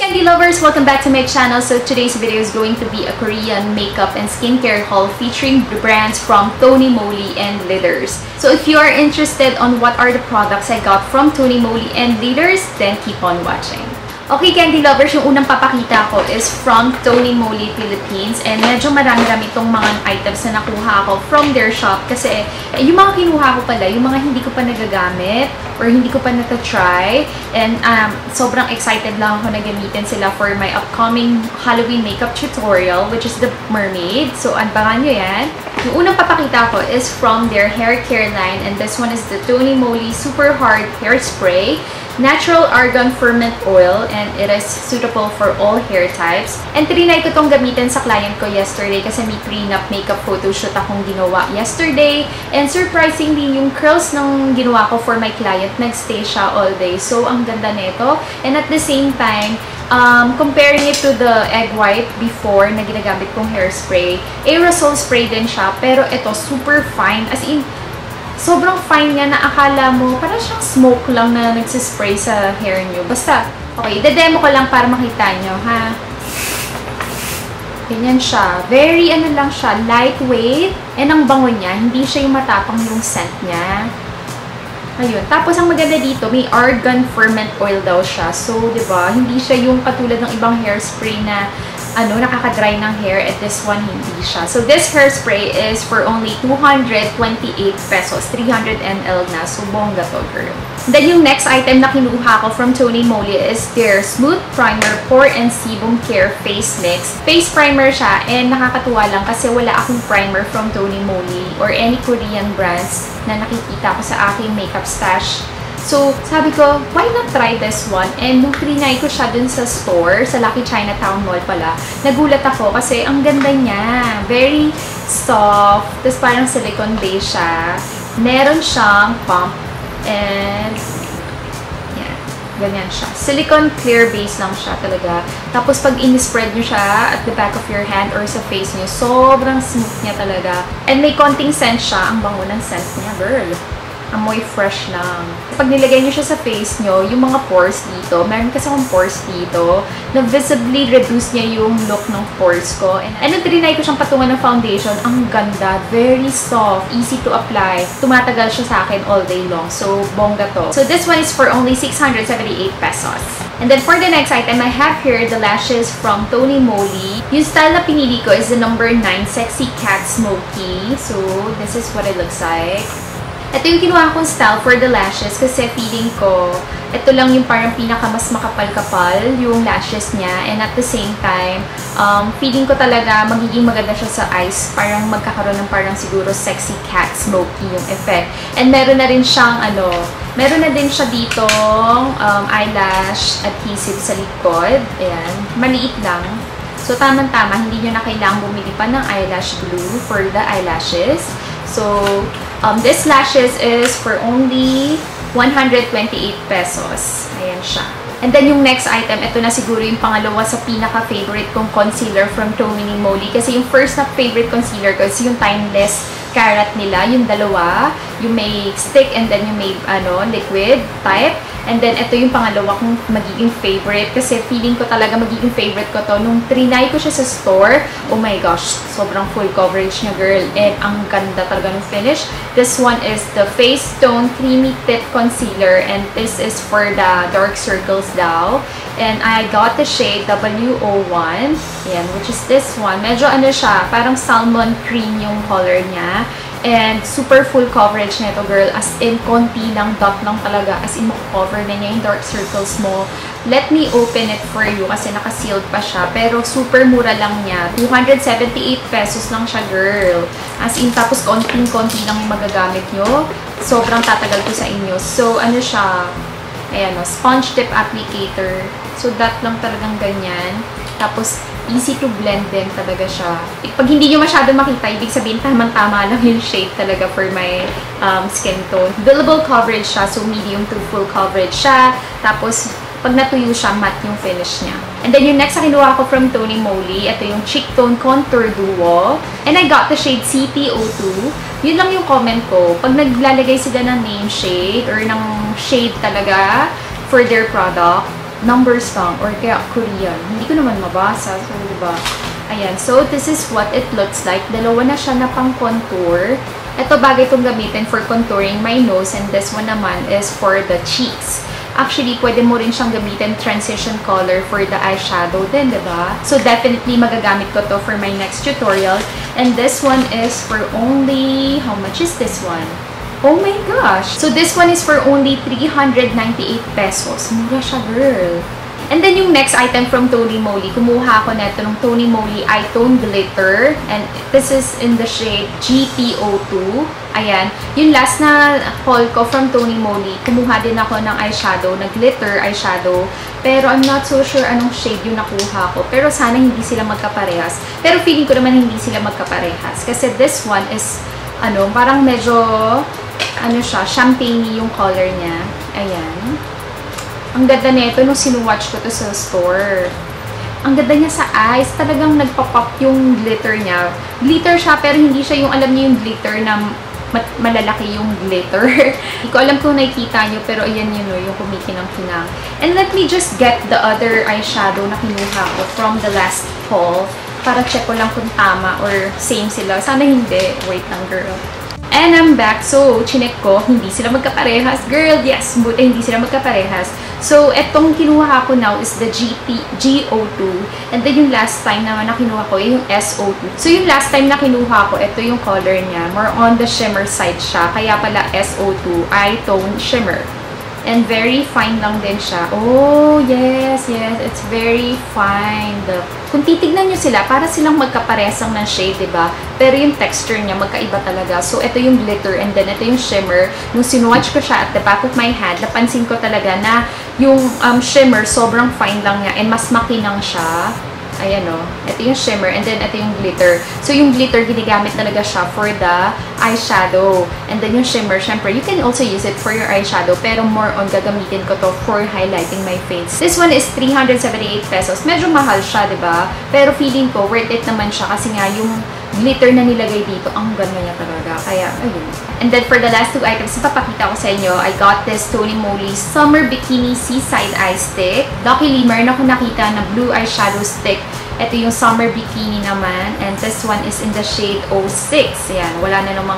Candy lovers, welcome back to my channel. So today's video is going to be a Korean makeup and skincare haul featuring the brands from Tony Moly and Leaders. So if you are interested on what are the products I got from Tony Moly and Leaders, then keep on watching. Okay, Candy lovers, yung unang papakita ko is from Tony Moly Philippines. And medyo marami-rami itong mga items na nakuha ko from their shop. Kasi yung mga kinuha ko pala, yung mga hindi ko pa nagagamit or hindi ko pa natatry. And sobrang excited lang ako na gamitin sila for my upcoming Halloween makeup tutorial, which is the mermaid. So, abangan nyo yan. Yung unang papakita ko is from their hair care line. And this one is the Tony Moly Super Hard Hairspray. Natural Argan Ferment Oil, and it is suitable for all hair types. And trinay ko tong gamitin sa client ko yesterday kasi may prenup makeup photoshoot akong ginawa yesterday. And surprisingly, yung curls ng ginawa ko for my client, nagstay siya all day. So, ang ganda nito. And at the same time, comparing it to the egg white before na ginagamit kong hairspray, aerosol spray din siya, pero ito super fine. As in, sobrang fine niya na akala mo, parang siyang smoke lang na nagsispray sa hair niyo. Basta, okay, demo ko lang para makita nyo, ha? Ganyan siya. Very, lang siya, lightweight. And ang bango niya, hindi siya yung matapang yung scent niya. Ayun. Tapos, ang maganda dito, may argan ferment oil daw siya. So, diba, hindi siya yung katulad ng ibang hairspray na nakaka-dry ng hair, at this one hindi siya. So this hairspray is for only 228 pesos, 300 ml na. So bongga to, girl. Then yung next item na kinuha ko from Tony Moly is their Smooth Primer Pore and Sebum Care Face Mix. Face primer siya, and nakakatuwa lang kasi wala akong primer from Tony Moly or any Korean brands na nakikita ko sa aking makeup stash. So, sabi ko, why not try this one? And nung trinay ko siya dun sa store, sa Lucky Chinatown Mall pala, nagulat ako kasi ang ganda niya. Very soft. Tapos parang silicone base siya. Meron siyang pump. And, yan. Ganyan siya. Silicone clear base lang siya talaga. Tapos pag in-spread nyo siya at the back of your hand or sa face nyo, sobrang smooth niya talaga. And may konting scent siya. Ang bango ng scent niya, girl. Amoy fresh lang. Pag nilagay nyo siya sa face nyo, yung mga pores dito, meron kasi akong pores dito, na visibly reduce niya yung look ng pores ko. And nung trinay ko siyang patungan ng foundation, ang ganda. Very soft. Easy to apply. Tumatagal siya sa akin all day long. So, bongga to. So, this one is for only 678 pesos. And then, for the next item, I have here the lashes from Tony Moly. Yung style na pinili ko is the number 9 Sexy Cat Smoky. So, this is what it looks like. Ito yung kinuha kong style for the lashes kasi feeling ko, ito lang yung parang pinaka mas makapal-kapal yung lashes niya. And at the same time, feeling ko talaga magiging maganda siya sa eyes. Parang magkakaroon ng parang siguro sexy cat smoky yung effect. And meron na rin siyang meron na din siya ditong eyelash adhesive sa likod. Ayan, maliit lang. So, tamang-tama, hindi nyo na kailangang bumili pa ng eyelash glue for the eyelashes. So, this lashes is for only 128 pesos. Ayan siya. And then, yung next item, ito na siguro yung pangalawa sa pinaka-favorite kong concealer from Tony Moly. Kasi yung first na favorite concealer ko is yung Timeless Carrot nila. Yung dalawa. Yung may stick and then yung may liquid type. And then, ito yung pangalawa kong magiging favorite. Kasi feeling ko talaga magiging favorite ko to. Nung trinay ko siya sa store, oh my gosh, sobrang full coverage niya, girl. And ang ganda talaga ng finish. This one is the Face Tone Creamy Tip Concealer. And this is for the dark circles daw. And I got the shade W01. Ayan, which is this one. Medyo siya, parang salmon cream yung color niya. And super full coverage nito, girl. As in, konti lang, dot lang talaga. As in, makakover na niya yung dark circles mo. Let me open it for you kasi naka-sealed pa siya. Pero super mura lang niya. 278 pesos lang siya, girl. As in, tapos konting-konti lang yung magagamit nyo. Sobrang tatagal ko sa inyo. So, siya? Ayan, sponge tip applicator. So, dot lang talagang ganyan. Tapos, easy to blend din talaga siya. Pag hindi nyo masyado makita, ibig sabihin, tamang-tama lang yung shade talaga for my skin tone. Buildable coverage siya, so medium to full coverage siya. Tapos, pag natuyo siya, matte yung finish niya. And then, yung next na kinuha ko from Tony Moly, ito yung Cheek Tone Contour Duo. And I got the shade CP02. Yun lang yung comment ko. Pag naglalagay sila ng name shade or ng shade talaga for their product, numbers lang or kaya Korean. Hindi ko naman mabasa. So, diba? Ayan. So, this is what it looks like. Dalawa na siya na pang contour. Ito bagay itong gamitin for contouring my nose and this one naman is for the cheeks. Actually, pwede mo rin siyang gamitin transition color for the eyeshadow din, diba? So, definitely magagamit ko to for my next tutorial. And this one is for only, how much is this one? Oh my gosh! So, this one is for only 398 pesos. Mura siya, girl. And then, yung next item from Tony Moly, kumuha ako neto ng Tony Moly Eye Tone Glitter. And this is in the shade GTO2. Ayan. Yung last na haul ko from Tony Moly, kumuha din ako ng eyeshadow, na glitter eyeshadow. Pero I'm not so sure anong shade yung nakuha ko. Pero sana hindi sila magkaparehas. Pero feeling ko naman hindi sila magkaparehas. Kasi this one is, parang medyo, siya, champagne yung color niya. Ayan. Ang ganda nito nung sinuwatch ko to sa store. Ang ganda niya sa eyes. Talagang nagpa-pop yung glitter niya. Glitter siya, pero hindi siya yung, alam niyo yung glitter na malalaki yung glitter. Hindi ko alam kung nakikita nyo, pero ayan yun, yung kumikinang-kinang. And let me just get the other eyeshadow na kinuha ko from the last haul para check ko lang kung tama or same sila. Sana hindi. Wait lang, girl. And I'm back. So, chinek ko, hindi sila magkaparehas. Girl, yes, buti hindi sila magkaparehas. So, etong kinuha ko now is the GO2. And then yung last time naman na kinuha ko, yung SO2. So, yung last time na kinuha ko, ito yung color niya. More on the shimmer side siya. Kaya pala SO2, Eye Tone Shimmer. And very fine lang din siya. Oh, yes, yes. It's very fine. Kung titignan nyo sila, para silang magkaparesang ng shade, diba? Pero yung texture niya, magkaiba talaga. So, ito yung glitter and then ito yung shimmer. Nung sinuwatch ko siya at the back of my hand, napansin ko talaga na yung shimmer, sobrang fine lang niya and mas makinang siya. Ayan o. Ito yung shimmer and then ito yung glitter. So, yung glitter, ginagamit talaga siya for the eyeshadow. And then yung shimmer, syempre, you can also use it for your eyeshadow. Pero more on, gagamitin ko to for highlighting my face. This one is 378 pesos. Medyo mahal siya, diba? Pero feeling ko, worth it naman siya kasi nga yung glitter na nilagay dito, ang ganda niya talaga. Kaya, ayun. And then, for the last two items, ipapakita ko sa inyo, I got this Tony Moly Summer Bikini Seaside Eye Stick. Luckily, meron ako nakita na blue eyeshadow stick. Ito yung Summer Bikini naman. And this one is in the shade 06. Yan. Wala na namang,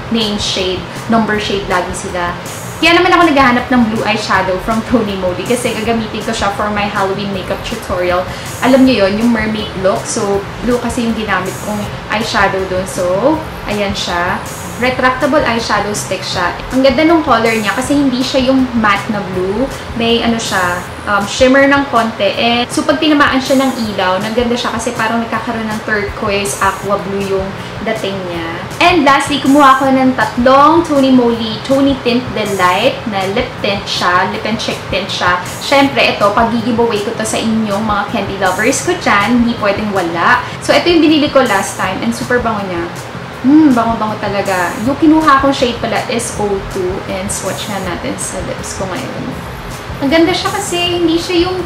name shade, number shade lagi sila. Kaya naman ako naghahanap ng blue eyeshadow from Tony Moly kasi gagamitin ko siya for my Halloween makeup tutorial. Alam niyo yon, yung mermaid look. So, blue kasi yung ginamit kong eyeshadow doon. So, ayan siya. Retractable eyeshadow stick siya. Ang ganda ng color niya kasi hindi siya yung matte na blue. May siya, shimmer ng konti. And so, pag tinamaan siya ng ilaw, naganda siya kasi parang nagkakaroon ng turquoise, aqua blue yung dating niya. And lastly, kumuha ko ng tatlong Tony Moly Tony Tint Delight na lip tint siya, lip and cheek tint siya. Syempre, ito, pag-giveaway ko to sa inyong mga candy lovers ko dyan, hindi pwedeng wala. So, ito yung binili ko last time and super bango niya. Bango-bango talaga. Yung kinuha kong shade pala is O2 and swatch nga natin sa lips ko ngayon. Ang ganda siya kasi hindi siya yung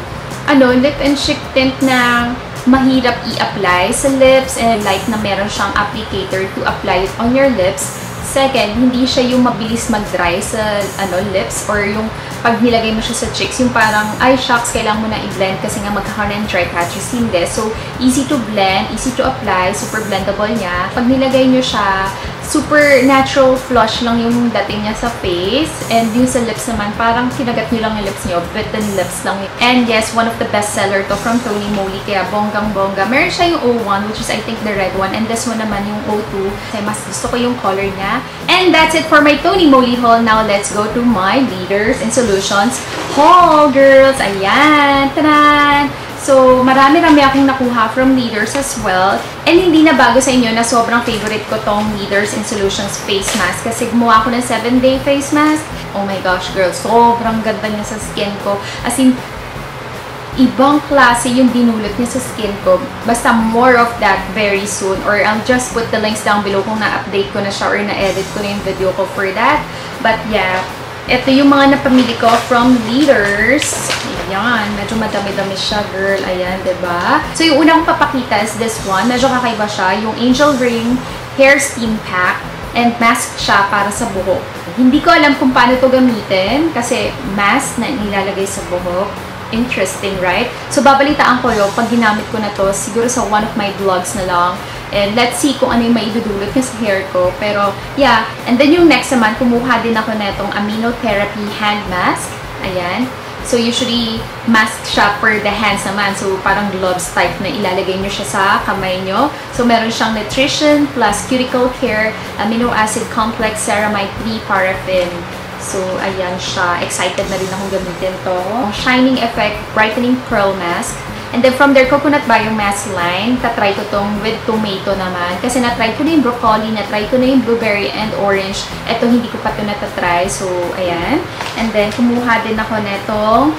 lip and cheek tint na mahirap i-apply sa lips and like na meron siyang applicator to apply it on your lips. Second, hindi siya yung mabilis mag-dry sa lips or yung pag nilagay mo siya sa cheeks, yung parang, ay shucks, kailangan mo na i-blend kasi nga magkakaroon ng dry patches. Hindi. So, easy to blend, easy to apply, super blendable niya. Pag nilagay nyo siya, super natural flush lang yung dating niya sa face. And yung sa lips naman, parang kinagat nyo lang yung lips nyo, written lips lang. And yes, one of the best seller to from Tony Moly, kaya bonggang-bongga. Meron siya yung O1, which is I think the red one. And this one naman yung O2. Kasi mas gusto ko yung color niya. And that's it for my Tony Moly haul. Now, let's go to my Leaders and Solutions haul, girls! Ayan! Tanan! So, marami-rami akong nakuha from Leaders as well. And hindi na bago sa inyo na sobrang favorite ko tong Leaders and Solutions face mask. Kasi gumawa ako ng 7-day face mask. Oh my gosh, girls! Sobrang ganda niya sa skin ko. As in, ibang klase yung dinulot niya sa skin ko. Basta more of that very soon. Or I'll just put the links down below kung na-update ko na siya or na-edit ko na yung video ko for that. But yeah, ito yung mga napamili ko from Leaders. Ayan, medyo madami-dami siya, girl. Ayan, diba? So, yung unang papakita is this one. Medyo kakaiba siya. Yung Angel Ring Hair Steam Pack. And mask siya para sa buhok. Hindi ko alam kung paano to gamitin kasi mask na nilalagay sa buhok. interesting, right? So, babalitaan ko yun pag ginamit ko na to, siguro sa one of my vlogs na lang. And let's see kung ano yung maidudulot niya sa hair ko. Pero, yeah. And then yung next naman, kumuha din ako na itong Aminotherapy Hand Mask. Ayan. So, usually, mask siya for the hands naman. So, parang gloves type na ilalagay nyo siya sa kamay nyo. So, meron siyang nutrition plus cuticle care, amino acid complex, ceramide 3 paraffin. So, ayan siya. Excited na rin akong gamitin to. Shining Effect Brightening Pearl Mask. And then, from their Coconut Bio Mask line, tatry ko tong with tomato naman. Kasi na-try ko na yung broccoli, na-try ko na yung blueberry and orange. Ito, hindi ko pa ito natatry. So, ayan. And then, kumuha din ako netong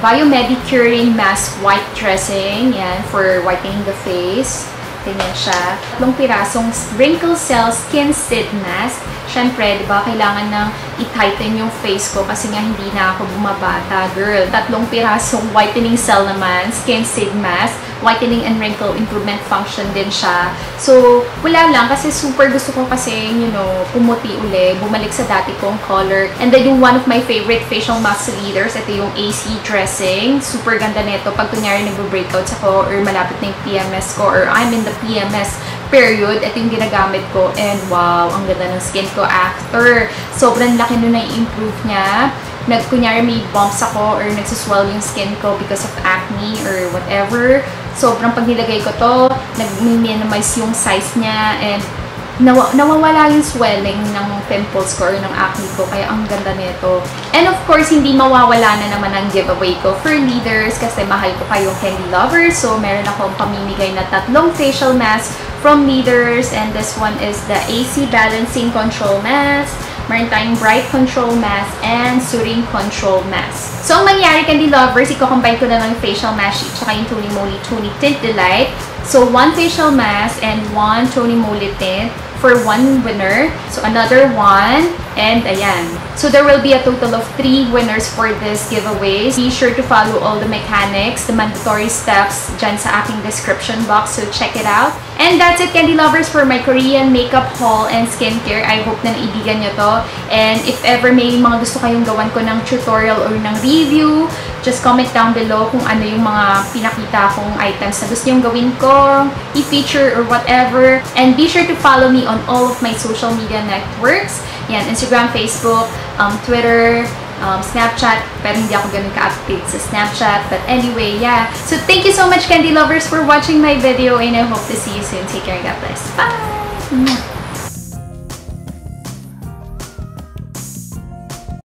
Biomedicuring Mask White Dressing. Yan, for whitening the face. Ganyan siya. 3 pirasong Wrinkle Cell Skin Seed Mask. Siyempre, di ba, kailangan nang i-tighten yung face ko kasi nga hindi na ako bumabata, girl. 3 pirasong Whitening Cell naman, Skin Seed Mask. Whitening and Wrinkle Improvement Function din siya. So, wala lang kasi super gusto ko kasi, you know, pumuti uli, bumalik sa dati kong color. And then, yung one of my favorite facial mask leaders, ito yung AC Dressing. Super ganda nito pag kunyari nag-breakouts ako or malapit na yung PMS ko or I'm in the PMS period, ito yung ginagamit ko and wow, ang ganda ng skin ko after. Sobrang laki nun na i-improve niya. Kunyari may bumps ako or nagsuswell yung skin ko because of acne or whatever. Sobrang pag nilagay ko to, nag-minimize yung size niya and nawawala yung swelling ng pimples ko or ng acne ko. Kaya ang ganda nito. And of course, hindi mawawala na naman ang giveaway ko for leaders kasi mahal ko kayong candy lovers. So, meron akong pamimigay na 3 facial mask from leaders. And this one is the AC Balancing Control Mask. Meron tayong Bright Control Mask and Soothing Control Mask. So, ang mangyari, candy lovers, i-combine ko na lang yung facial mask sheet tsaka yung Tony Moly Tony Tint Delight. So, 1 facial mask and 1 Tony Moly Tint for 1 winner. So, another 1. And, ayan. So, there will be a total of 3 winners for this giveaway. Be sure to follow all the mechanics, the mandatory steps dyan sa aking description box. So, check it out. And that's it, candy lovers, for my Korean makeup haul and skincare. I hope na naibigan nyo to. And if ever may mga gusto kayong gawan ko ng tutorial or ng review, just comment down below kung ano yung mga pinakita kong items na gusto yung gawin ko, i-feature or whatever. And be sure to follow me on all of my social media networks. Yan, Instagram, Facebook, Twitter, Snapchat, pero hindi ako ganun ka-active sa Snapchat. But anyway, yeah. So, thank you so much, candy lovers, for watching my video, and I hope to see you soon. Take care, God bless. Bye!